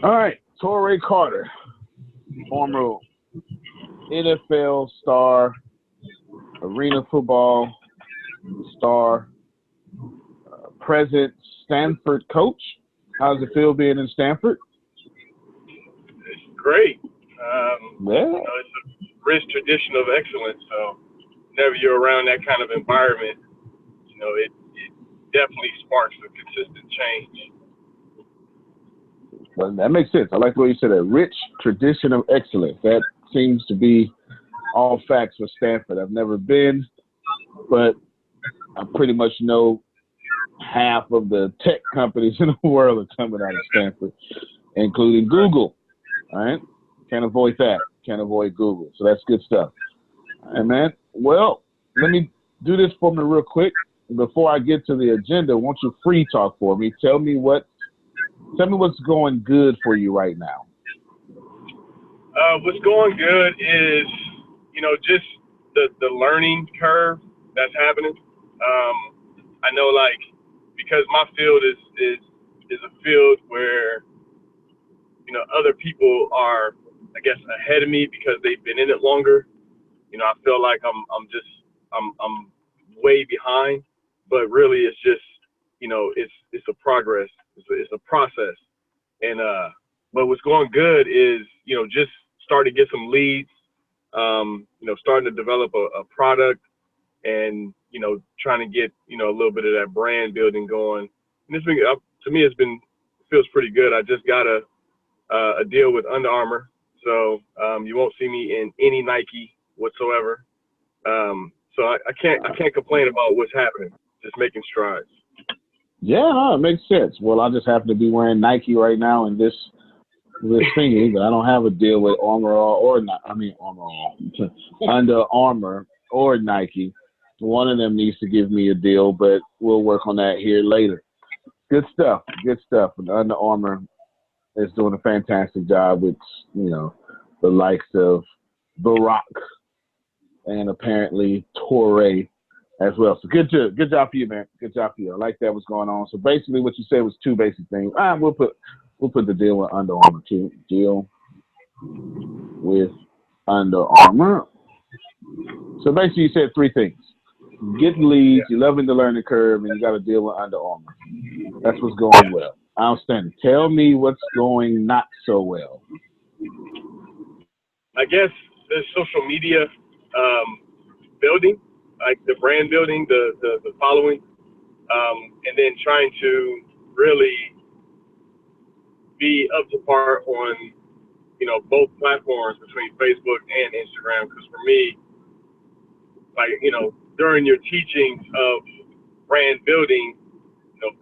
All right, Torrey Carter, former NFL star, arena football star, present Stanford coach. How does it feel being in Stanford? It's great. Yeah. It's a rich tradition of excellence. So whenever you're around that kind of environment, it definitely sparks a consistent change. Well, that makes sense. I like the way you said a rich tradition of excellence. That seems to be all facts for Stanford. I've never been, but I pretty much know half of the tech companies in the world are coming out of Stanford, including Google. All right. Can't avoid that. Can't avoid Google. So that's good stuff. All right, man. Well, let me do this for me real quick. Before I get to the agenda, won't you free talk for me? Tell me what's going good for you right now. What's going good is, just the learning curve that's happening. I know, like, because my field is a field where, other people are, I guess, ahead of me because they've been in it longer. I feel like I'm way behind, but really it's just, it's a progress. It's a process. And, but what's going good is, just starting to get some leads, starting to develop a product and, trying to get, a little bit of that brand building going. And it's been, to me, feels pretty good. I just got a deal with Under Armour. So, you won't see me in any Nike whatsoever. So I can't complain about what's happening. Just making strides. Yeah, no, it makes sense. Well, I just happen to be wearing Nike right now in this thingy, but I don't have a deal with Under Armour or Nike. One of them needs to give me a deal, but we'll work on that here later. Good stuff. Good stuff. And Under Armour is doing a fantastic job with, the likes of Barack and apparently Torrey as well. So good job for you, man. Good job for you. I like that what's going on. So basically what you said was two basic things. We'll put the deal with Under Armour too. Deal with Under Armour. So basically you said three things. Getting leads, you're loving the learning curve, and you got to deal with Under Armour. That's what's going well. Outstanding. Tell me what's going not so well. I guess the social media building, like the brand building, the following, and then trying to really be up to par on, both platforms between Facebook and Instagram. Because for me, like, during your teachings of brand building,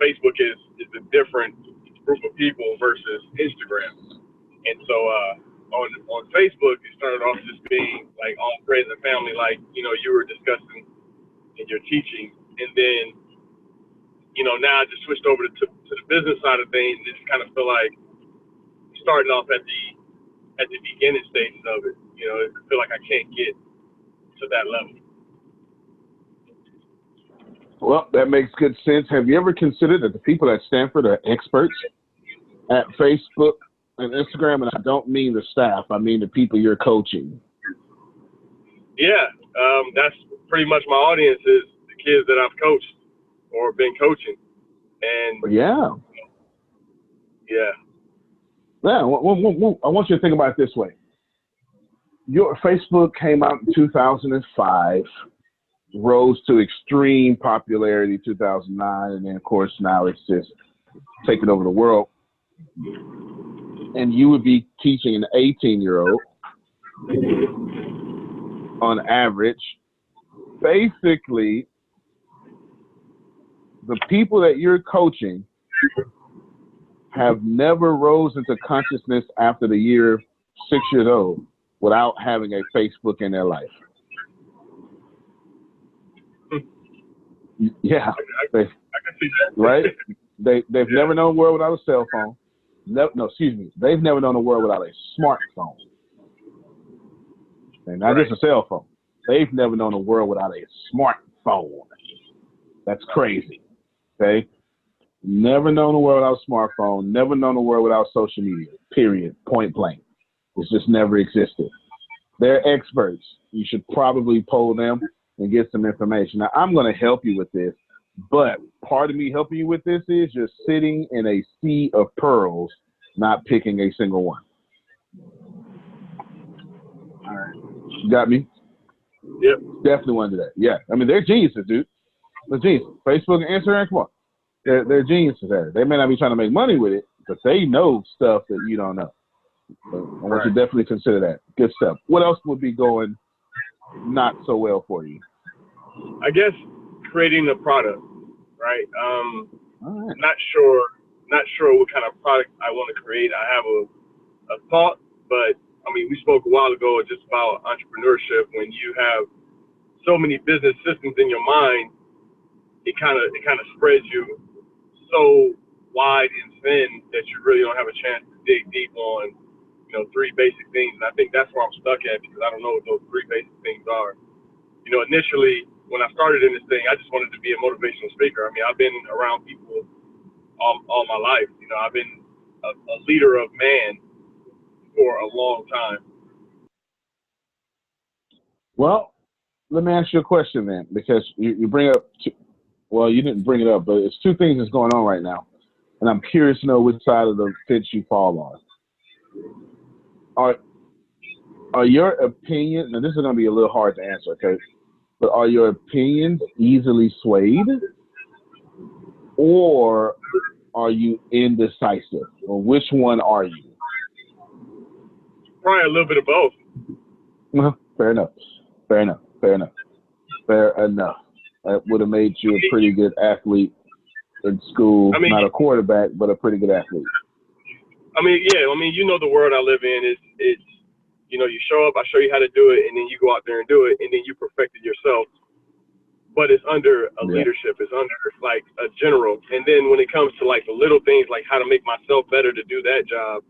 Facebook is a different group of people versus Instagram. And so on Facebook, it started off just being like all friends and family, like, you were discussing in your teaching. And then, now I just switched over to the business side of things. It just kind of feel like starting off at the beginning stages of it. I feel like I can't get to that level. Well, that makes good sense. Have you ever considered that the people at Stanford are experts at Facebook and Instagram? And I don't mean the staff. I mean the people you're coaching. Yeah, that's pretty much my audience is the kids that I've coached or been coaching. And yeah. I want you to think about it this way. Your Facebook came out in 2005. Rose to extreme popularity 2009, and then of course now it's just taking over the world. And you would be teaching an 18-year-old on average. Basically, the people that you're coaching have never rose into consciousness after the year 6 years old without having a Facebook in their life. Yeah, I can see that. Right? They've never known a world without a cell phone. They've never known a world without a smartphone. And not just a cell phone. They've never known a world without a smartphone. That's crazy. Okay? Never known a world without a smartphone. Never known a world without social media. Period. Point blank. It's just never existed. They're experts. You should probably poll them and get some information. Now, I'm going to help you with this, but part of me helping you with this is you're sitting in a sea of pearls, not picking a single one. All right. You got me? Yep. Definitely want to do that. Yeah. I mean, they're geniuses, dude. They're geniuses. Facebook and Instagram, come on. They're geniuses at it. They may not be trying to make money with it, but they know stuff that you don't know. So I want you to definitely consider that. Good stuff. What else would be going not so well for you? I guess creating a product, right? All right. Not sure what kind of product I want to create. I have a thought, but I mean, we spoke a while ago just about entrepreneurship. When you have so many business systems in your mind, it kind of spreads you so wide and thin that you really don't have a chance to dig deep on, three basic things. And I think that's where I'm stuck at, because I don't know what those three basic things are. Initially when I started in this thing, I just wanted to be a motivational speaker. I mean, I've been around people all my life. I've been a leader of man for a long time. Well, let me ask you a question then, because you bring up, well, you didn't bring it up, but it's two things that's going on right now. And I'm curious to know which side of the fence you fall on. Are your opinions, and this is going to be a little hard to answer, okay? But are your opinions easily swayed, or are you indecisive? Or which one are you? Probably a little bit of both. Well, fair enough. That would have made you a pretty good athlete in school. I mean, not a quarterback, but a pretty good athlete. I mean, yeah. I mean, the world I live in is you show up, I show you how to do it, and then you go out there and do it, and then you perfect it yourself. But it's under a leadership. It's under like a general. And then when it comes to like the little things, like how to make myself better to do that job,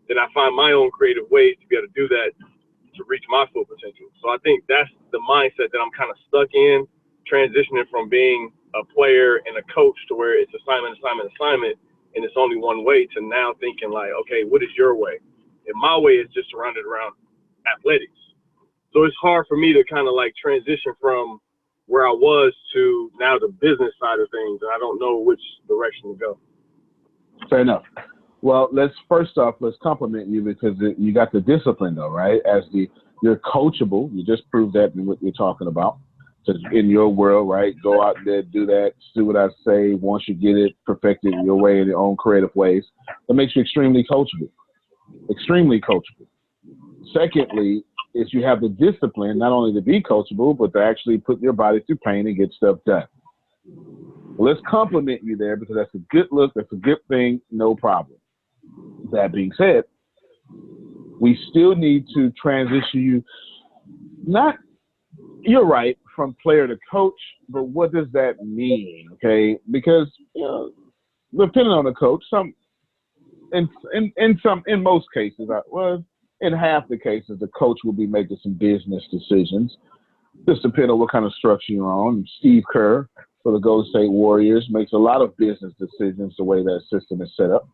then I find my own creative ways to be able to do that to reach my full potential. So I think that's the mindset that I'm kind of stuck in, transitioning from being a player and a coach to where it's assignment, and it's only one way, to now thinking like, okay, what is your way? And my way is just surrounded around athletics. So it's hard for me to kind of like transition from where I was to now the business side of things, and I don't know which direction to go. Fair enough. Well, let's compliment you, because you got the discipline though, right? You're coachable. You just proved that in what you're talking about. So in your world, right? Go out there, do that, do what I say. Once you get it perfected your way in your own creative ways, that makes you extremely coachable. Extremely coachable. Secondly, is you have the discipline not only to be coachable, but to actually put your body through pain and get stuff done. Well, let's compliment you there, because that's a good look. That's a good thing. No problem. That being said, we still need to transition you. You're right, from player to coach, but what does that mean? Okay, because depending on the coach, in most cases, in half the cases, the coach will be making some business decisions. Just depending on what kind of structure you're on. Steve Kerr for the Golden State Warriors makes a lot of business decisions the way that system is set up.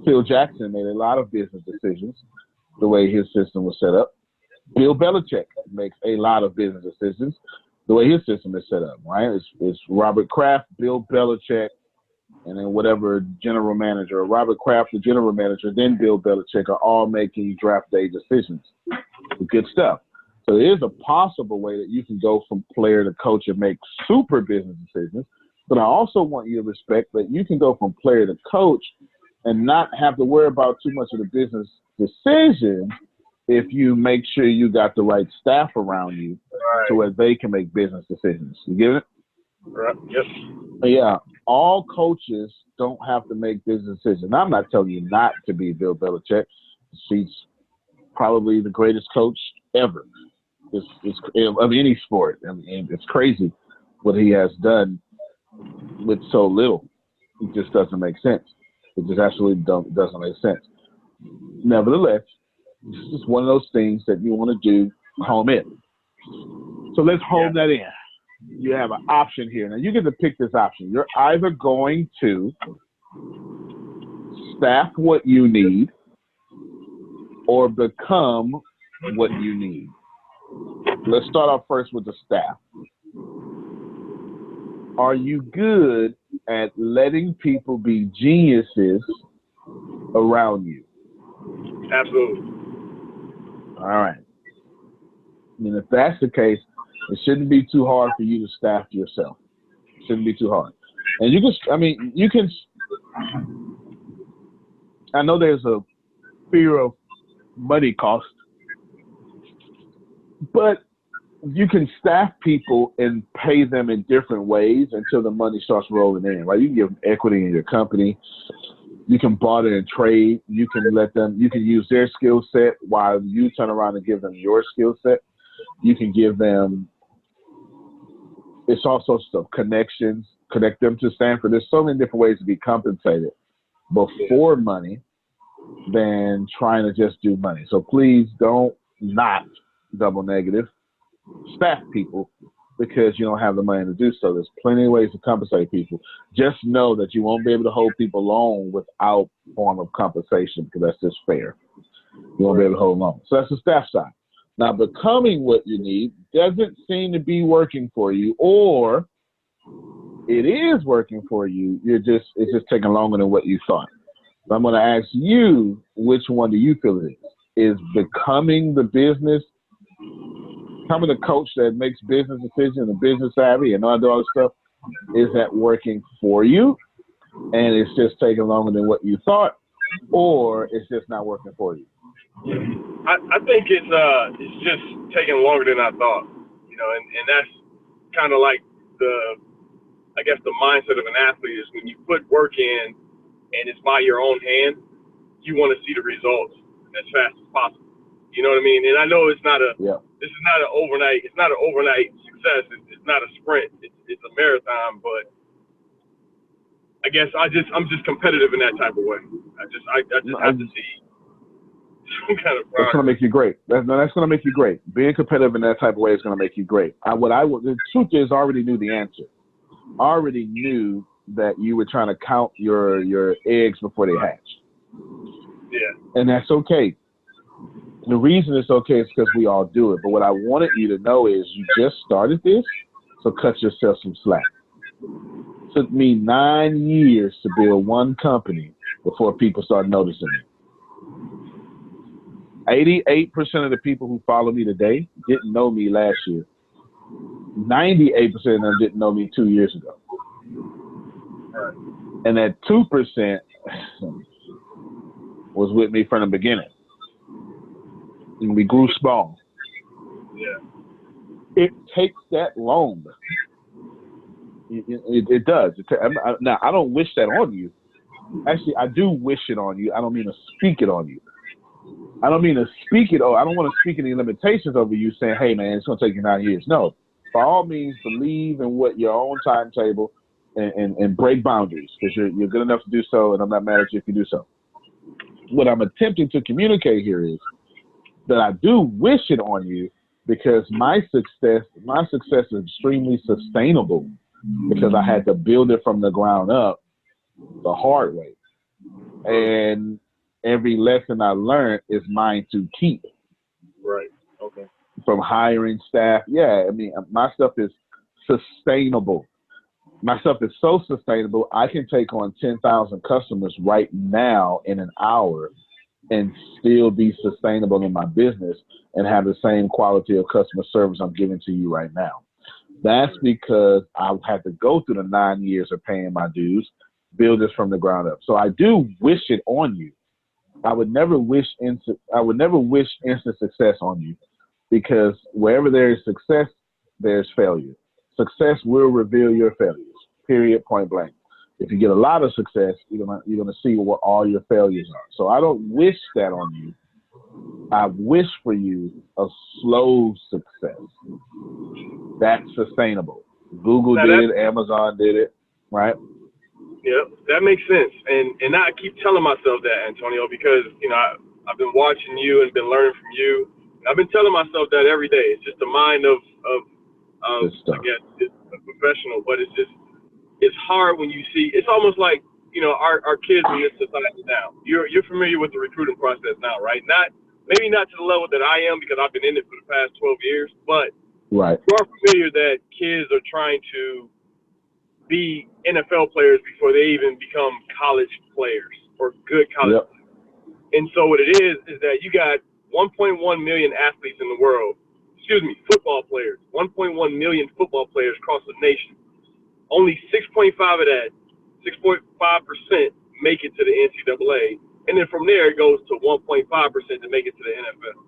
Phil Jackson made a lot of business decisions the way his system was set up. Bill Belichick makes a lot of business decisions the way his system is set up, right? It's Robert Kraft, Bill Belichick, and then whatever general manager, Robert Kraft, the general manager, then Bill Belichick are all making draft day decisions. Good stuff. So there is a possible way that you can go from player to coach and make super business decisions. But I also want you to respect that you can go from player to coach and not have to worry about too much of the business decisions if you make sure you got the right staff around you, so where they can make business decisions. You get it? Right. Yes. Yeah. All coaches don't have to make business decisions. I'm not telling you not to be Bill Belichick. He's probably the greatest coach ever. It's of any sport. I mean, it's crazy what he has done with so little. It just doesn't make sense. It just absolutely doesn't make sense. Nevertheless, it's just one of those things that you want to do, home in. So let's home that in. You have an option here. Now, you get to pick this option. You're either going to Staff what you need or become what you need. Let's start off first with the staff. Are you good at letting people be geniuses around you? Absolutely. All right. And if that's the case, it shouldn't be too hard for you to staff yourself. It shouldn't be too hard. And you can, I know there's a fear of money cost, but you can staff people and pay them in different ways until the money starts rolling in, right? You can give them equity in your company. You can barter and trade. You can use their skill set while you turn around and give them your skill set. You can give them, it's also stuff, connections, connect them to Stanford. There's so many different ways to be compensated before money than trying to just do money. So please don't not double negative staff people because you don't have the money to do so. There's plenty of ways to compensate people. Just know that you won't be able to hold people long without form of compensation because that's just fair. You won't be able to hold long. So that's the staff side. Now, becoming what you need doesn't seem to be working for you, or it is working for you. It's just taking longer than what you thought. So I'm going to ask you, which one do you feel it is? Is becoming the business, becoming the coach that makes business decisions and business savvy and all this stuff, is that working for you and it's just taking longer than what you thought, or it's just not working for you? I think it's just taking longer than I thought, and that's kind of like the mindset of an athlete is when you put work in and it's by your own hand, you want to see the results as fast as possible. You know what I mean? And I know this is not an overnight success. It's not a sprint. It's a marathon, but I guess I'm just competitive in that type of way. I just have to see some kind of progress. That's going to make you great. That's going to make you great. Being competitive in that type of way is going to make you great. The truth is, I already knew the answer. I already knew that you were trying to count your eggs before they hatch. Yeah. And that's okay. The reason it's okay is because we all do it. But what I wanted you to know is you just started this, so cut yourself some slack. It took me 9 years to build one company before people started noticing it. 88% of the people who follow me today didn't know me last year. 98% of them didn't know me 2 years ago. And that 2% was with me from the beginning. And we grew small. Yeah. It takes that long. It does. Now, I don't wish that on you. Actually, I do wish it on you. I don't mean to speak it on you. I don't want to speak any limitations over you saying, hey, man, it's going to take you 9 years. No. By all means, believe in what your own timetable and break boundaries because you're good enough to do so, and I'm not mad at you if you do so. What I'm attempting to communicate here is that I do wish it on you because my success is extremely sustainable because I had to build it from the ground up the hard way. And every lesson I learned is mine to keep. Right. Okay. From hiring staff. Yeah, I mean, my stuff is sustainable. My stuff is so sustainable, I can take on 10,000 customers right now in an hour and still be sustainable in my business and have the same quality of customer service I'm giving to you right now. That's because I've had to go through the 9 years of paying my dues, build this from the ground up. So I do wish it on you. I would never wish instant success on you because wherever there is success, there's failure. Success will reveal your failures, period, point blank. If you get a lot of success, you're gonna see what all your failures are. So I don't wish that on you. I wish for you a slow success. That's sustainable. Google did it, Amazon did it, right? Yeah, that makes sense. And I keep telling myself that, Antonio, because I've been watching you and been learning from you. And I've been telling myself that every day. It's just the mind of I guess it's a professional, but it's hard when you see. It's almost like our kids in this society now. You're familiar with the recruiting process now, right? Maybe not to the level that I am because I've been in it for the past 12 years, but Right. you are familiar that kids are trying to be NFL players before they even become college players or good college Yep. players. And so what it is that you got 1.1 million athletes in the world. Football players. 1.1 million football players across the nation. Only 6.5 of that, 6.5% make it to the NCAA. And then from there, it goes to 1.5% to make it to the NFL.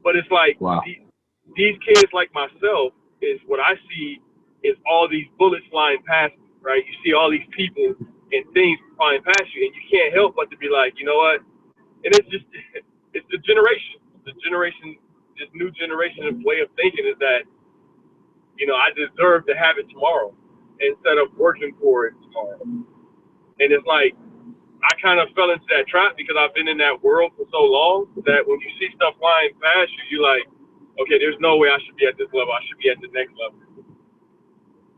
But it's like Wow. these kids like myself is what I see is all these bullets flying past me, right? You see all these people and things flying past you, and you can't help but to be like, you know what? And it's the generation. This new generation of way of thinking is that, I deserve to have it tomorrow instead of working for it tomorrow. And it's like, I kind of fell into that trap because I've been in that world for so long that when you see stuff flying past you, you're like, okay, there's no way I should be at this level. I should be at the next level.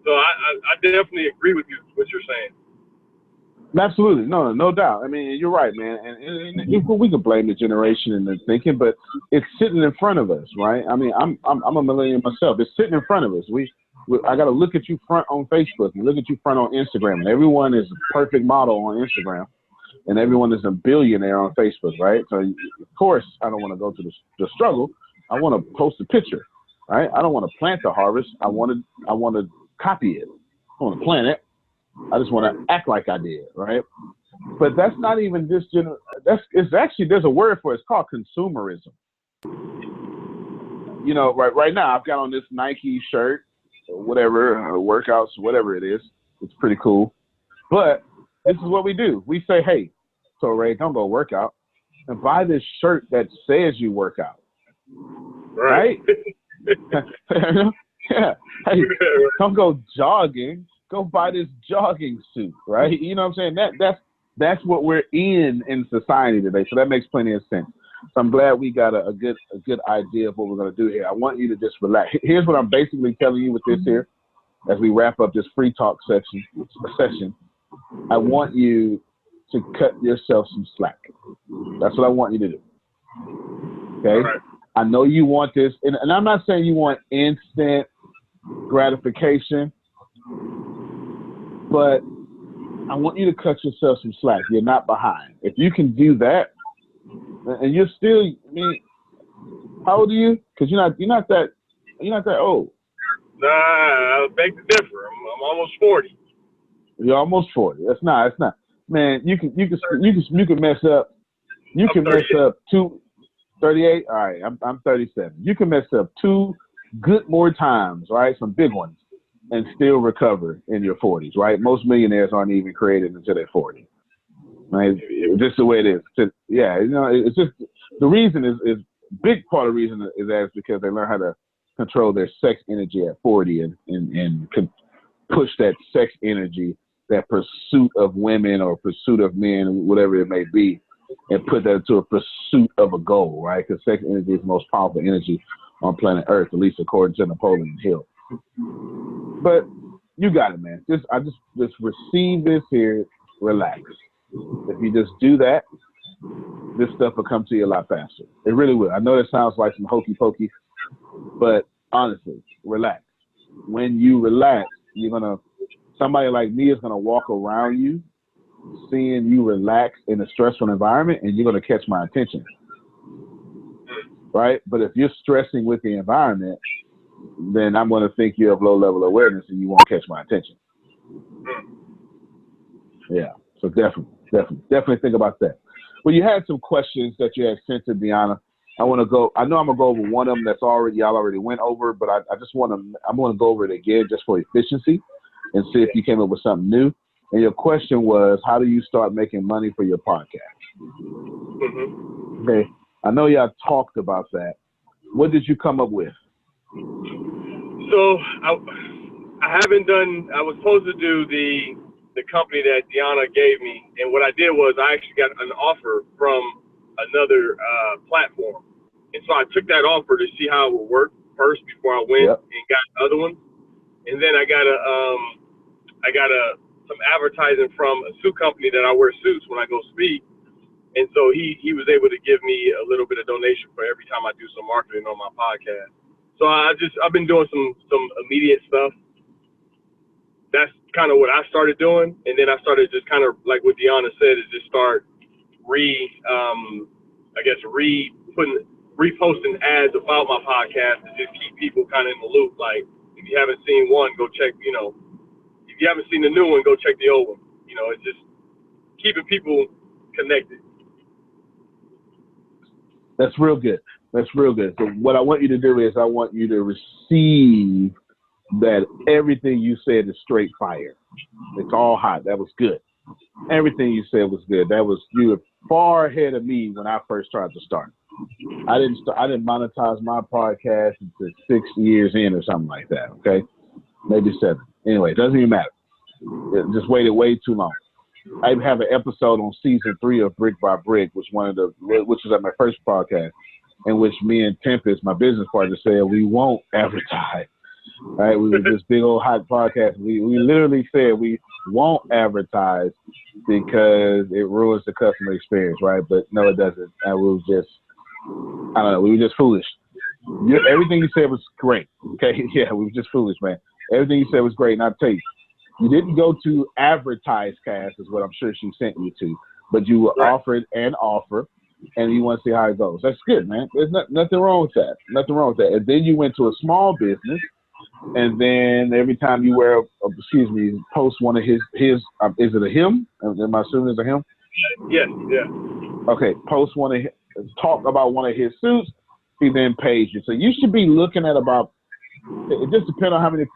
So I definitely agree with you, what you're saying. Absolutely, no doubt. I mean, you're right, man. And we can blame the generation and the thinking, but it's sitting in front of us, right? I mean, I'm a millennial myself. It's sitting in front of us. I got to look at you front on Facebook and look at you front on Instagram, and everyone is a perfect model on Instagram, and everyone is a billionaire on Facebook, right? So of course, I don't want to go through the struggle. I want to post a picture, right? I don't want to plant the harvest. I want to copy it. I want to plant it. I just want to act like I did, right? But that's not even this it's actually, there's a word for it. It's called consumerism. Right now I've got on this Nike shirt, or whatever, workouts, whatever it is. It's pretty cool. But this is what we do. We say, hey, so Ray, don't go work out and buy this shirt that says you work out. Right? Yeah. Hey, don't go jogging. Go buy this jogging suit, right? You know what I'm saying? That's what we're in society today. So that makes plenty of sense. So I'm glad we got a good idea of what we're going to do here. I want you to just relax. Here's what I'm basically telling you with this here, as we wrap up this free talk session. I want you to cut yourself some slack. That's what I want you to do. Okay? Right. I know you want this, and I'm not saying you want instant gratification, but I want you to cut yourself some slack. You're not behind. If you can do that, and you're still, I mean, how old are you? Because you're not that old. Nah, I beg to differ. I'm almost 40. You're almost 40. That's not. Man, you can mess up. You can mess up 38. All right, I'm 37. You can mess up 2 good more times, right? Some big ones, and still recover in your 40s, right? Most millionaires aren't even created until they're 40. Right? It's just the way it is. Yeah, it's just the reason is big part of the reason is that it's because they learn how to control their sex energy at 40 and push that sex energy, that pursuit of women or pursuit of men, whatever it may be, and put that into a pursuit of a goal, right? Because sex energy is the most powerful energy on planet Earth, at least according to Napoleon Hill. But you got it, man. Just receive this here, relax. If you just do that, this stuff will come to you a lot faster. It really will. I know that sounds like some hokey pokey, but honestly, relax. When you relax, somebody like me is gonna walk around you, seeing you relax in a stressful environment, and you're gonna catch my attention. Right? But if you're stressing with the environment, then I'm going to think you have low level awareness and you won't catch my attention. Yeah. So definitely think about that. Well, you had some questions that you had sent to Deanna. I know I'm going to go over one of them that's y'all already went over, but I'm going to go over it again just for efficiency and see if you came up with something new. And your question was, how do you start making money for your podcast? Mm-hmm. Okay. I know y'all talked about that. What did you come up with? So I haven't done. I was supposed to do the company that Deanna gave me, and what I did was I actually got an offer from another platform, and so I took that offer to see how it would work first before I went and got the other one, and then I got some advertising from a suit company that I wear suits when I go speak. And so he was able to give me a little bit of donation for every time I do some marketing on my podcast. So I've been doing some immediate stuff. That's kind of what I started doing. And then I started just kind of like what Deanna said, is just start reposting ads about my podcast to just keep people kind of in the loop. Like, if you haven't seen one, go check, if you haven't seen the new one, go check the old one. It's just keeping people connected. That's real good. That's real good. So what I want you to do is I want you to receive that everything you said is straight fire. It's all hot. That was good. Everything you said was good. You were far ahead of me when I first tried to start. I didn't monetize my podcast until 6 years in or something like that. Okay, maybe 7. Anyway, it doesn't even matter. It just waited way too long. I have an episode on season 3 of Brick by Brick, which was at my first podcast, in which me and Tempest, my business partner, said we won't advertise. Right? We were this big old hot podcast. We literally said we won't advertise because it ruins the customer experience, right? But no, it doesn't. And we were just foolish. Everything you said was great. Okay, yeah, we were just foolish, man. Everything you said was great, and I'll tell you, you didn't go to advertise cast, is what I'm sure she sent you to, but you were offered an offer, and you want to see how it goes. That's good, man. There's nothing wrong with that. Nothing wrong with that. And then you went to a small business, and then every time you post one of his is it a him? Am I assuming it's a him? Yes, yeah. Okay, post one of his, talk about one of his suits, he then pays you. So you should be looking at about, it just depends on how many,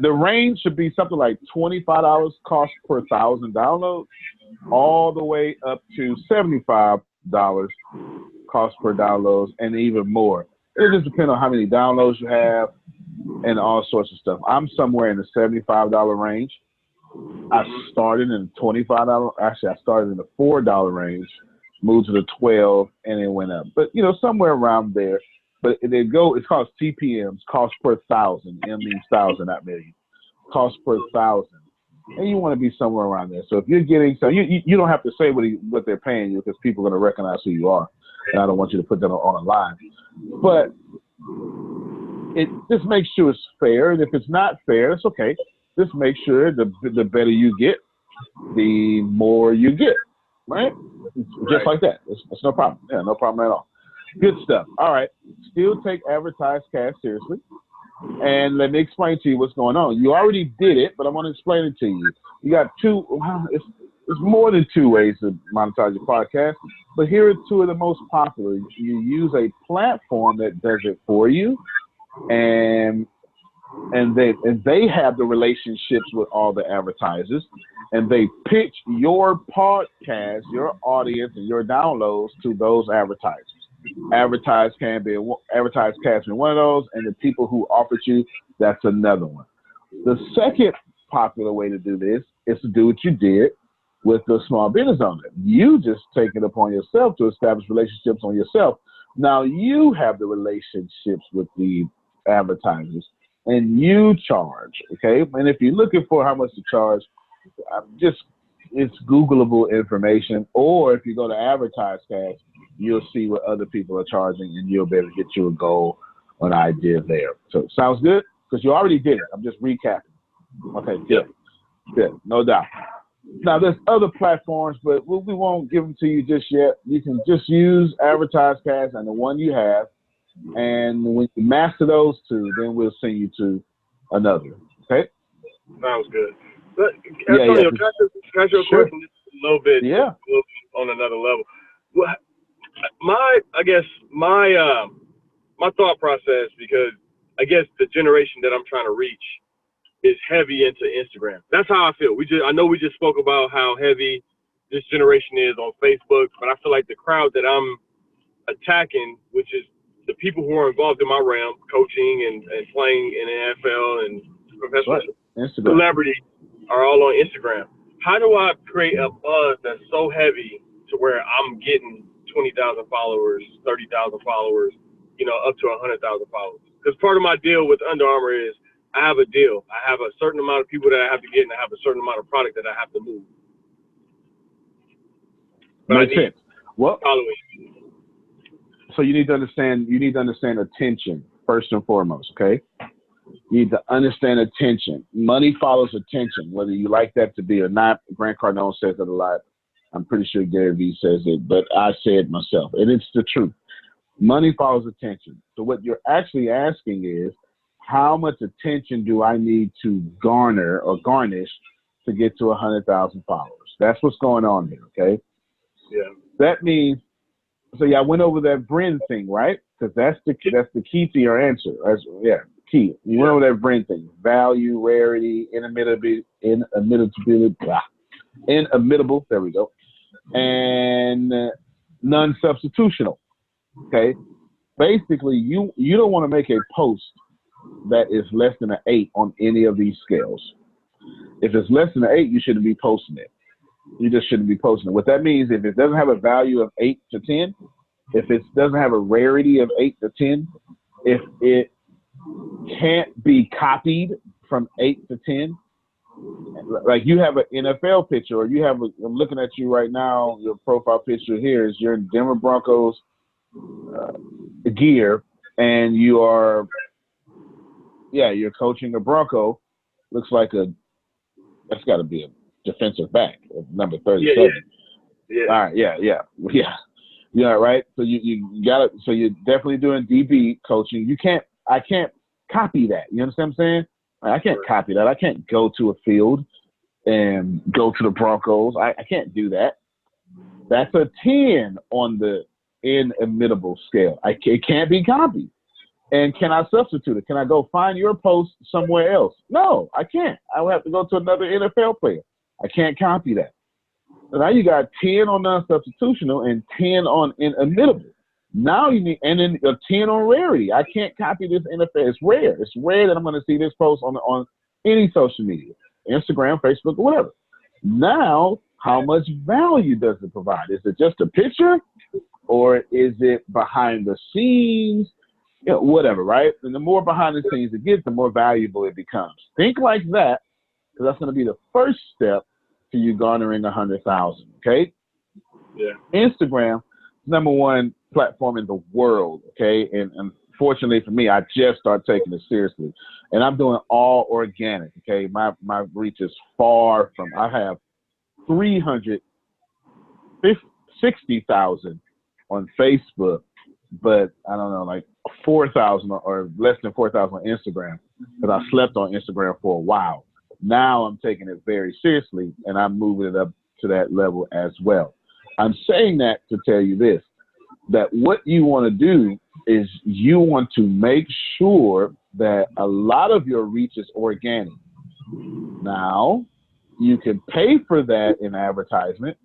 the range should be something like $25 cost per 1,000 downloads, all the way up to $75 cost per downloads, and even more. It just depends on how many downloads you have and all sorts of stuff. I'm somewhere in the $75 range. I started in the $25. Actually, I started in the $4 range, moved to the 12, and it went up. But somewhere around there. But it's called CPMs, cost per 1,000. M means 1,000, not million. Cost per 1,000, and you want to be somewhere around there. So if you're getting, you don't have to say what they're paying you, because people are going to recognize who you are, and I don't want you to put that on a line. But it just makes sure it's fair, and if it's not fair, it's okay. Just make sure the better you get, the more you get, right? Just like that. It's no problem. Yeah, no problem at all. Good stuff. All right. Still take advertised cast seriously. And let me explain to you what's going on. You already did it, but I want to explain it to you. You got it's more than 2 ways to monetize your podcast, but here are 2 of the most popular. You use a platform that does it for you, and they have the relationships with all the advertisers, and they pitch your podcast, your audience, and your downloads to those advertisers. Advertised cast being one of those, and the people who offered you, that's another one. The second popular way to do this is to do what you did with the small business owner. You just take it upon yourself to establish relationships on yourself. Now you have the relationships with the advertisers, and you charge, okay? And if you're looking for how much to charge, it's Googleable information, or if you go to Advertise Cast, you'll see what other people are charging, and you'll be able to get you a goal, an idea there. So sounds good? Because you already did it. I'm just recapping. Okay, good. Good, no doubt. Now, there's other platforms, but we won't give them to you just yet. You can just use Advertise Cast and the one you have, and when you master those 2, then we'll send you to another. Okay? Sounds good. But, Antonio, can I ask you a question just a little bit, on another level? Well, my thought process, because I guess the generation that I'm trying to reach is heavy into Instagram. That's how I feel. I know we just spoke about how heavy this generation is on Facebook, but I feel like the crowd that I'm attacking, which is the people who are involved in my realm, coaching and playing in the NFL and professional celebrity, are all on Instagram. How do I create a buzz that's so heavy to where I'm getting 20,000 followers, 30,000 followers, up to 100,000 followers? Because part of my deal with Under Armour is I have a deal. I have a certain amount of people that I have to get, and I have a certain amount of product that I have to move. But Makes sense. Well, following. so you need to understand. You need to understand attention first and foremost. Okay. You need to understand attention. Money follows attention, whether you like that to be or not. Grant Cardone says it a lot. I'm pretty sure Gary Vee says it, but I say it myself, and it's the truth. Money follows attention. So what you're actually asking is, how much attention do I need to garner or garnish to get to 100,000 followers? That's what's going on here, okay? Yeah. That means, so yeah, I went over that Brin thing, right? Because that's the key to your answer. Key. You went over that Brin thing. Value, rarity, inimitable, there we go, and non-substitutional. Okay, basically, you don't want to make a post that is less than an 8 on any of these scales. If it's less than an 8, you shouldn't be posting it. You just shouldn't be posting it. What that means, if it doesn't have a value of 8 to 10, if it doesn't have a rarity of 8 to 10, if it can't be copied from 8 to 10, like you have an NFL picture, or you have I'm looking at you right now, your profile picture here is you're in Denver Broncos gear, and you're coaching a Bronco. Looks like that's got to be a defensive back, number 37. Yeah. All right, yeah, right. So you got it. So you're definitely doing DB coaching. I can't copy that. You understand what I'm saying? I can't copy that. I can't go to a field and go to the Broncos. I can't do that. That's a 10 on the inimitable scale. It can't be copied. And can I substitute it? Can I go find your post somewhere else? No, I can't. I would have to go to another NFL player. I can't copy that. So now you got 10 on non-substitutional and 10 on inimitable. Now you need, and then a 10 on rarity. I can't copy this NFL. It's rare. It's rare that I'm going to see this post on any social media, Instagram, Facebook, or whatever. Now, how much value does it provide? Is it just a picture, or is it behind the scenes? Whatever, right? And the more behind the scenes it gets, the more valuable it becomes. Think like that, because that's going to be the first step to you garnering 100,000. Okay? Yeah. Instagram, #1 platform in the world. Okay, and unfortunately for me, I just started taking it seriously, and I'm doing all organic. Okay, my reach is far from. I have 360,000 on Facebook, but I don't know, like 4,000 or less than 4,000 on Instagram, because I slept on Instagram for a while. Now I'm taking it very seriously, and I'm moving it up to that level as well. I'm saying that to tell you this, that what you want to do is you want to make sure that a lot of your reach is organic. Now, you can pay for that in advertisement,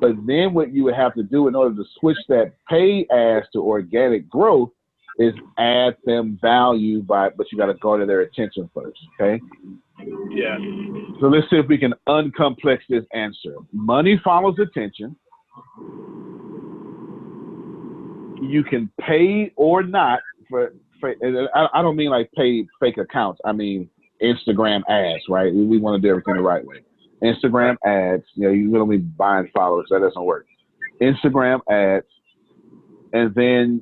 but then what you would have to do in order to switch that pay ads to organic growth is add them value but you got to garner their attention first, okay? Yeah. So let's see if we can uncomplex this answer. Money follows attention. You can pay or not for I don't mean like pay fake accounts. I mean Instagram ads, right? We want to do everything the right way. Instagram ads, you don't be buying followers. That doesn't work. Instagram ads, and then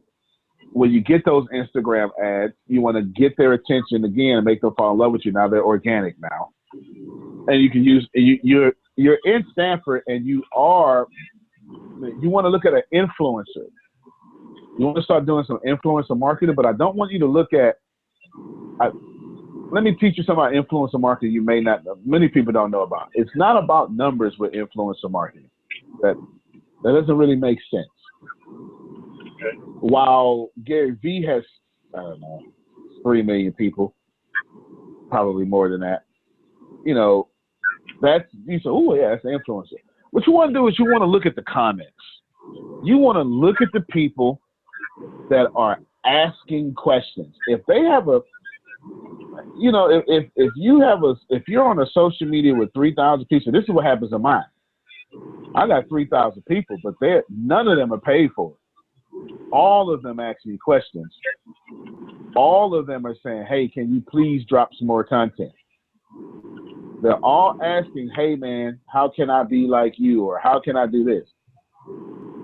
when you get those Instagram ads, you want to get their attention again and make them fall in love with you. Now they're organic now, and you can use you're in Stanford, and you want to look at an influencer. You want to start doing some influencer marketing, but I don't want you to look at. Let me teach you something about influencer marketing you may not know. Many people don't know about. It's not about numbers with influencer marketing. That doesn't really make sense. Okay. While Gary Vee has, 3 million people, probably more than that. You say, oh yeah, that's an influencer. What you want to do is you want to look at the comments. You want to look at the people that are asking questions. If they have if you're on a social media with 3,000 people, this is what happens in mine. I got 3,000 people, but none of them are paid for it. All of them ask me questions. all of them are saying, hey, can you please drop some more content? They're all asking, hey, man, how can I be like you? Or how can I do this?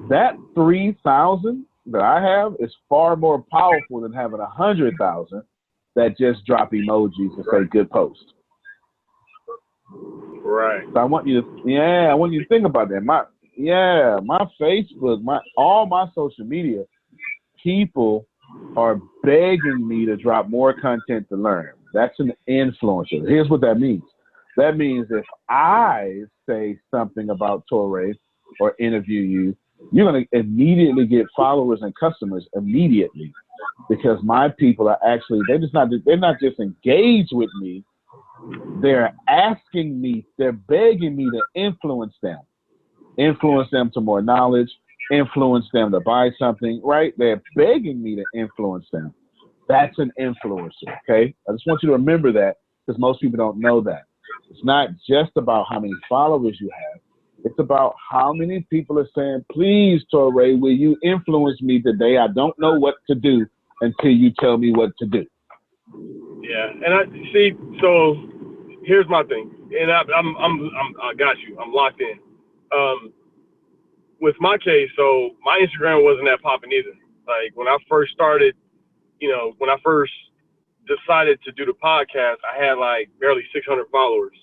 That 3,000 that I have is far more powerful than having 100,000 that just drop emojis and say good post. Right. So I want you to think about that. My Facebook, all my social media, people are begging me to drop more content to learn. That's an influencer. Here's what that means. That means if I say something about Toure or interview you, you're going to immediately get followers and customers immediately, because my people are actually, they're not just engaged with me. They're asking me, they're begging me to influence them to more knowledge, influence them to buy something, right? They're begging me to influence them. That's an influencer, okay? I just want you to remember that, because most people don't know that. It's not just about how many followers you have. It's about how many people are saying, please, Toure, will you influence me today? I don't know what to do until you tell me what to do. Yeah, and I see. So here's my thing, and I got you. I'm locked in. With my case, so my Instagram wasn't that popping either. Like when I first started, when I first decided to do the podcast, I had like barely 600 followers.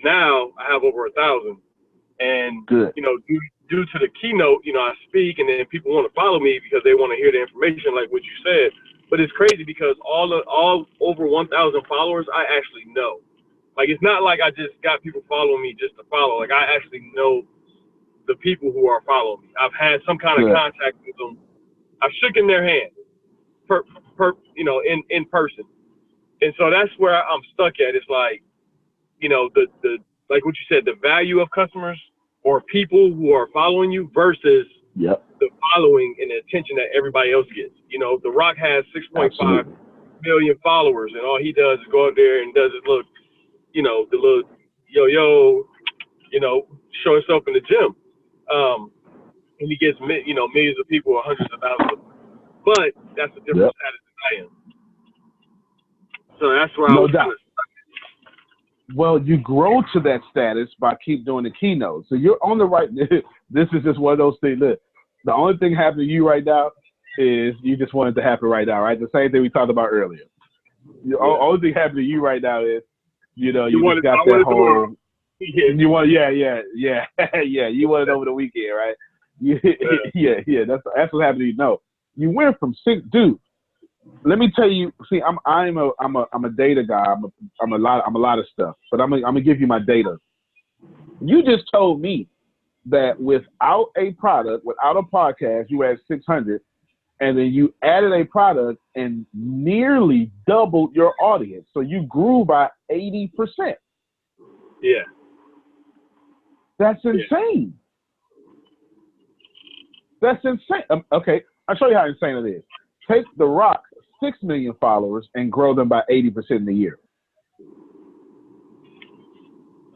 Now I have over 1,000. And, Good. Due to the keynote, I speak, and then people want to follow me because they want to hear the information like what you said. But it's crazy because all over 1,000 followers, I actually know. Like, it's not like I just got people following me just to follow. Like, I actually know the people who are following me. I've had some kind of contact with them. I've shaken their hand in person. And so that's where I'm stuck at. It's like, the like what you said, the value of customers or people who are following you versus the following and the attention that everybody else gets. The Rock has 6.5 million followers, and all he does is go out there and does his little, the little yo, show himself in the gym. And he gets, millions of people or hundreds of thousands. But that's a different status than I am. So that's where I was kind of. Well, you grow to that status by keep doing the keynote. So you're on the right. This is just one of those things. Look, the only thing happening to you right now is you just want it to happen right now, right? The same thing we talked about earlier. The only thing happening to you right now is, you just got that whole. You want, yeah. You want it over the weekend, right? Yeah. That's what happened to you. No, you went from dude. Let me tell you. See, I'm a data guy. I'm a lot of stuff. But I'm gonna give you my data. You just told me that without a product, without a podcast, you had 600, and then you added a product and nearly doubled your audience. So you grew by 80%. Yeah. That's insane. That's insane. Okay, I'll show you how insane it is. Take The Rock, 6 million followers, and grow them by 80% in a year.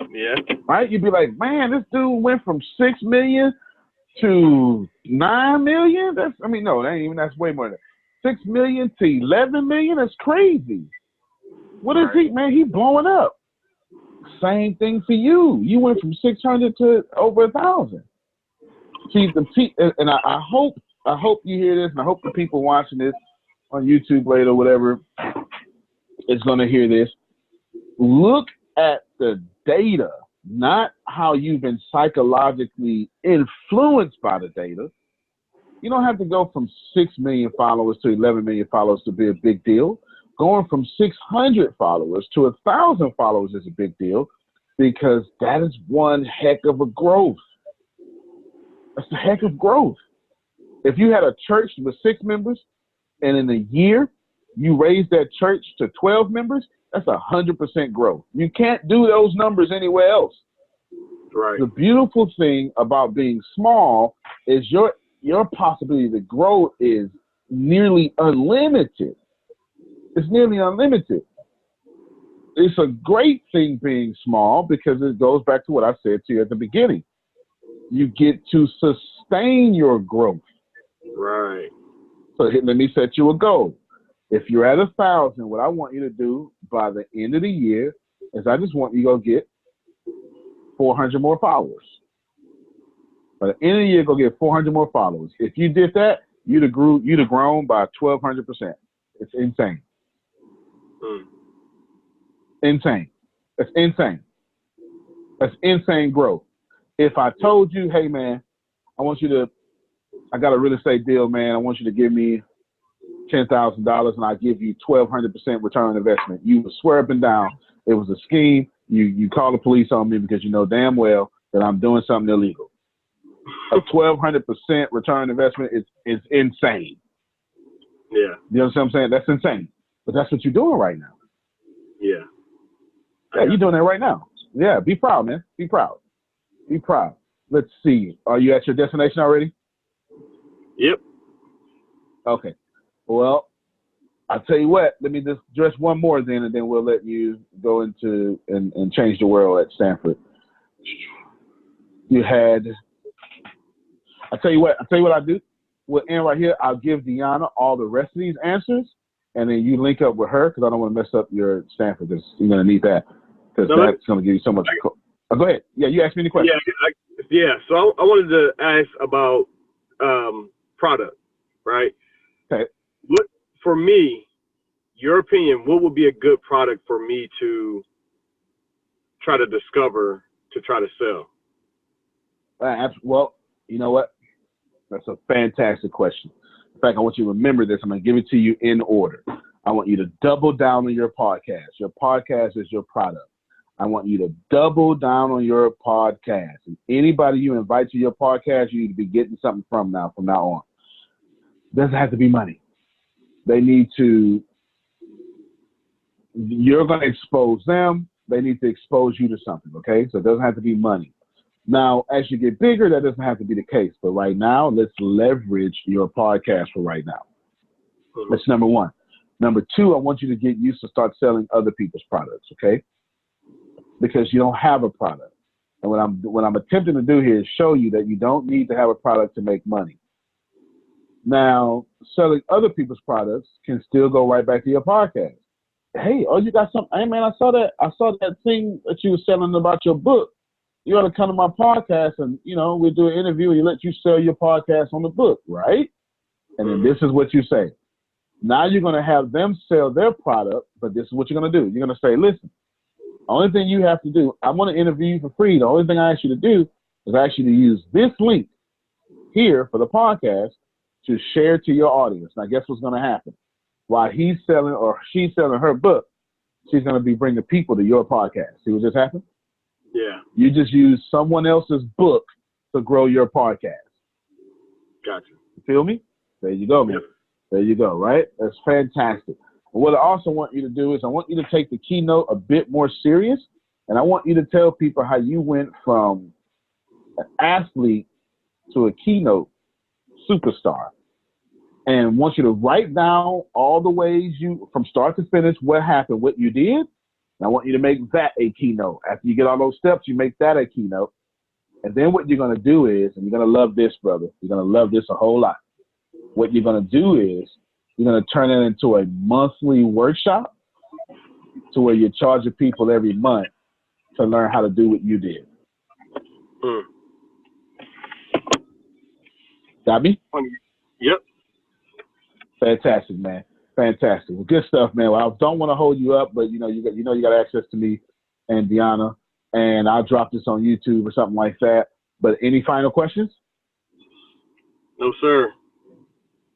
Yeah. Right? You'd be like, man, this dude went from 6 million to 9 million. That's way more than that. 6 million to 11 million. That's crazy. What is he, man? He blowing up. Same thing for you. You went from 600 to over 1,000. See, and I hope you hear this, and I hope the people watching this on YouTube later or whatever is going to hear this. Look at the data, not how you've been psychologically influenced by the data. You don't have to go from 6 million followers to 11 million followers to be a big deal. Going from 600 followers to 1,000 followers is a big deal, because that is one heck of a growth. That's a heck of growth. If you had a church with 6 members and in a year you raised that church to 12 members, that's 100% growth. You can't do those numbers anywhere else. Right. The beautiful thing about being small is your possibility to grow is nearly unlimited. It's nearly unlimited. It's a great thing being small, because it goes back to what I said to you at the beginning. You get to sustain your growth. Right. So let me set you a goal. If you're at 1,000, what I want you to do by the end of the year is I just want you to go get 400 more followers. By the end of the year, go get 400 more followers. If you did that, you'd have grown by 1,200%. It's insane. Insane. It's insane. That's insane growth. If I told you, hey man, I got a real estate deal, man. I want you to give me $10,000 and I give you 1,200% return on investment. You would swear up and down it was a scheme. You call the police on me because you know damn well that I'm doing something illegal. A 1,200% return on investment is insane. Yeah. You understand what I'm saying? That's insane. But that's what you're doing right now. Yeah. Yeah, you're doing that right now. Yeah, be proud, man. Be proud. Be proud. Let's see. Are you at your destination already? Yep. Okay. Well, I'll tell you what. Let me just address one more then, and then we'll let you go into and change the world at Stanford. You had. I'll tell you what I do. We'll end right here. I'll give Deanna all the rest of these answers, and then you link up with her because I don't want to mess up your Stanford. Because you're going to need that because that's going to give you so much. Go ahead. Yeah, you asked me any questions. Yeah. So I wanted to ask about product, right? Okay. What, for me, your opinion, what would be a good product for me to try to discover to try to sell? Well, you know what? That's a fantastic question. In fact, I want you to remember this. I'm going to give it to you in order. I want you to double down on your podcast. Your podcast is your product. I want you to double down on your podcast. And anybody you invite to your podcast, you need to be getting something from now on. Doesn't have to be money. They need to, you're going to expose them. They need to expose you to something, okay? So it doesn't have to be money. Now, as you get bigger, that doesn't have to be the case. But right now, let's leverage your podcast for right now. That's number one. Number two, I want you to get used to start selling other people's products, okay? Because you don't have a product. And what I'm attempting to do here is show you that you don't need to have a product to make money. Now, selling other people's products can still go right back to your podcast. Hey, you got something? Hey, man, I saw that thing that you were selling about your book. You ought to come to my podcast and, we'll do an interview and you let you sell your podcast on the book, right? And then this is what you say. Now you're going to have them sell their product, but this is what you're going to do. You're going to say, listen, only thing you have to do, I want to interview you for free. The only thing I ask you to do is I ask you to use this link here for the podcast to share to your audience. Now, guess what's going to happen? While he's selling or she's selling her book, she's going to be bringing people to your podcast. See what just happened? Yeah. You just use someone else's book to grow your podcast. Gotcha. You feel me? There you go, man. Yep. There you go, right? That's fantastic. And what I also want you to do is I want you to take the keynote a bit more serious, and I want you to tell people how you went from an athlete to a keynote superstar. And want you to write down all the ways from start to finish, what happened, what you did. And I want you to make that a keynote. After you get all those steps, you make that a keynote. And then what you're going to do is, and you're going to love this, brother. You're going to love this a whole lot. What you're going to do is you're going to turn it into a monthly workshop to where you're charging people every month to learn how to do what you did. Got me? Yep. Fantastic, man. Fantastic. Well, good stuff, man. Well, I don't want to hold you up, but you got access to me and Deanna, and I'll drop this on YouTube or something like that. But any final questions? No, sir.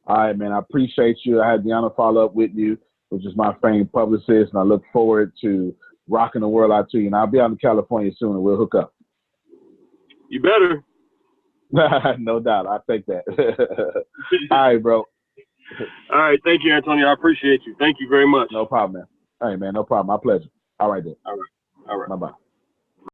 All right, man. I appreciate you. I had Deanna follow up with you, which is my famed publicist, and I look forward to rocking the world out to you. And I'll be out in California soon, and we'll hook up. You better. No doubt. I'll take that. All right, bro. All right. Thank you, Antonio. I appreciate you. Thank you very much. No problem, man. All right, man. No problem. My pleasure. All right, then. All right. Bye-bye.